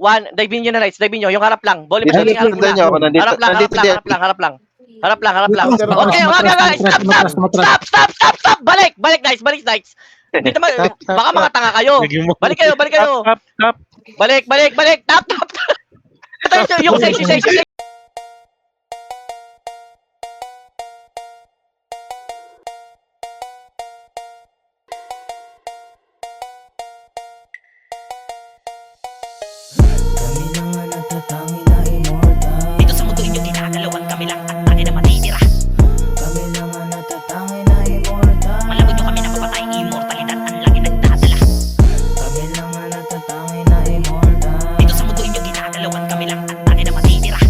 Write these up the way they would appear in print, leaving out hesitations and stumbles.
one, dive nyo na rights, dive nyo, yung harap lang. Volley Dito, positioning, harap lang. nyo ako. Nandito, Harap lang, harap nandito lang, din. harap lang, harap lang. Harap lang, harap lang. Matras, Okay, wag, matras, stop, matras, stop, matras. stop, stop, stop, stop. Balik, balik, guys, Hindi naman, baka mga tanga kayo. Balik kayo. Stop. Balik. Tap. Ito yung section. Kami lang ang natatangi na immortal. Dito sa mundo inyong ginagalawan, kami lang ang tangi na matitira. Kami lang ang natatangi na immortal. Malabot nyo kami na mapatay, immortalidad ang lagi nagdadala. Kami lang ang natatangi na immortal. Dito sa mundo inyong ginagalawan, kami lang ang tangi na matitira.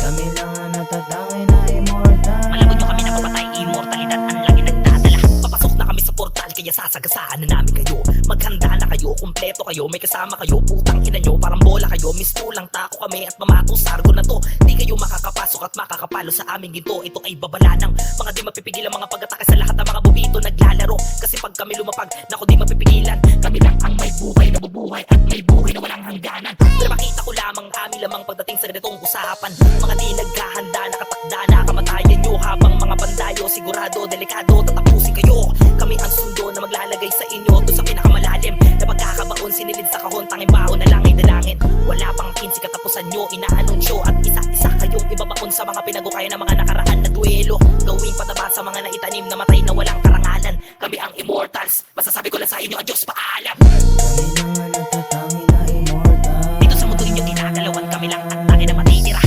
Kami lang ang natatangi na immortal. Malabot nyo kami na mapatay, immortalidad ang lagi nagdadala. Papasok na kami sa portal, kaya sasagasaan na namin kayo. Maghanda na kayo, kumpleto kayo, may kasama kayo. Putang ina nyo, parang bola kayo. Misto lang tako kami at mamato sargo na to. Di kayo makakapasok at makakapalo sa aming ginto. Ito ay babala ng mga di mapipigil ang mga pag-atake sa lahat ng mga bubito naglalaro. Kasi pag kami lumapag, naku di mapipigilan. Kami lang ang may buhay na bubuhay at may buhay na walang hangganan. Pero makita ko lamang kami lamang pagdating sa ganitong usapan. Mga di naghahanda, nakatakda na kamatayan nyo. Habang mga bandayo, sigurado, delikado, tatapusin kayo. Kami ang sundo na maglalagay sa inyo doon sa pinakamalalim na pagkakabaon, sinilid sa kahon, tanging baon na lang ay dalangin. Wala pang 15 katapusan nyo, inaanunsyo at isa-isa kayong ibabaon sa mga pinagukaya ng mga nakaraan na duelo. Gawing pataba sa mga naitanim na matay na walang karangalan. Kami ang immortals, masasabi ko lang sa inyo, adios, paalam. Kami lang ang natatangi na immortal. Dito sa mundo inyong ginagalawan, kami lang ang tangi na matitira.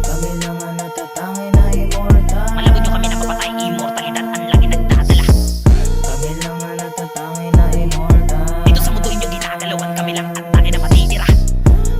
Kami lang ang natatangi na immortal. Malabot nyo kami na mapatay, immortalidad ang lagi nagdadala. Kami lang ang natatangi na immortal. Dito sa mundo inyong ginagalawan, kami lang ang tangi na matitira.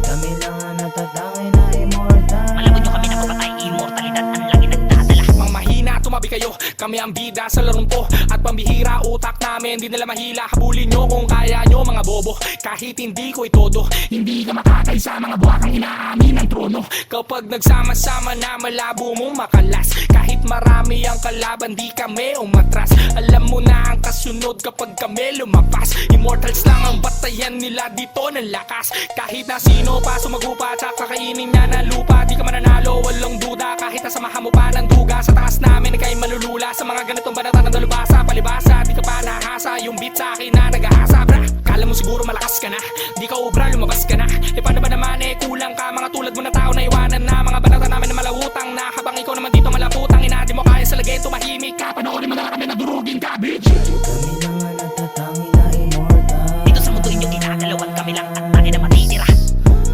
Kami lang ang natatangi na immortal. Malabot nyo kami na mapatay, immortalidad ang lagi nagdadala. Mang mahina, tumabi kayo. Kami ang bida sa larong to. At pambihira, utak namin di nila mahila. Habulin nyo kung kaya nyo, mga bobo. Kahit hindi ko itodo, hindi ka makakay sa mga buwakang inaamin ng trono. Kapag nagsama-sama na malabo mong makalas. Kahit marami ang kalaban, di kami umatras. Alam mo na ang kasunod kapag kami lumapas. Immortals lang ang batayan nila dito ng lakas. Kahit na sino pa sumagupa at kakainin niya ng lupa, di ka mananalo, walang duda. Kahit nasamahan mo pa ng duga, sa taas namin ikay malulula. Sa mga ganitong banata ng dalubasa, palibasa, di ka pa nahasa. Yung beat sa akin na nag-ahasa, bra. Kala mo siguro malakas ka na, di ka ubra, lumabas ka na. E paano ba naman kulang ka, mga tulad mo na tao na iwanan na. Mga banata namin na malawutang na, habang ikaw naman dito malaputang ina. Di mo kaya sa lagay, tumahimik ka, panoorin mo na kami na durugin ka, bitch. Kami lang ang natatangi na immortal. Dito sa mundo inyong ginagalawan, kami lang ang tangi na matitira.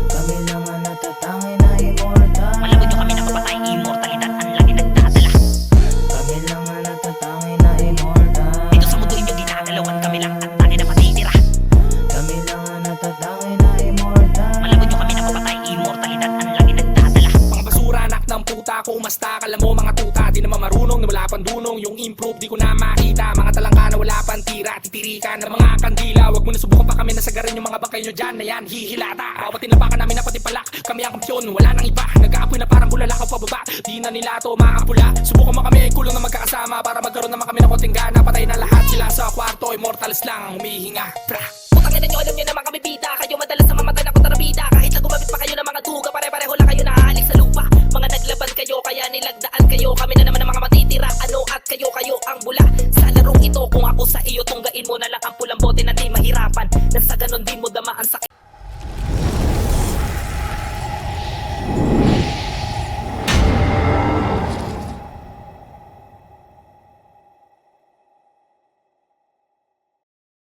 Kami lang ang natatangi na immortal. Malabot nyo kami na mapatay, immortalidad ang lagi nagdadala. Kami lang ang natatangi na immortal. Dito sa mundo inyong ginagalawan, kami lang ang tangi na matitira. Kami lang ang natatangi na immortal. Malabot nyo kami na mapatay, immortalidad ang lagi nagdadala. Mga basura, anak ng puta, kung umasta ka mo mga tuta. Di naman marunong na wala pang dunong, yung improve di ko na makita. Mga talangka na wala pang tira, titirikan ng mga kandila. Wag mo na subukan pa kami na sagarin yung mga bangkay nyo dyan na yan, hihilata. Bawat tinapakan namin na pati palak, kami ang kampyon, wala nang iba. Nag-aapoy na parang bulala ka pababa, di na nila to makapula. Subukan mo kami, kulong na magkakasama, para magkaroon naman kami ng konting gana. Patay na lahat sila sa kwarto, immortals lang ang humihinga, pra. Putangin na nyo, alam nyo naman kami bida. Kayo madalas na mamatay na kontrabida. Kahit na gumamit pa kayo ng mga duga, pare-pareho lang kayo nahalik sa lupa. Mga naglaban kayo, kaya nilagdaan kayo. Kami na naman ang mga matitira, ano at kayo ang bula. Sa larong ito, kung ako sa iyo, tunggain mo na lang ang pulang bote na di mahirapan. Nang sa ganon di mo dama ang sakit.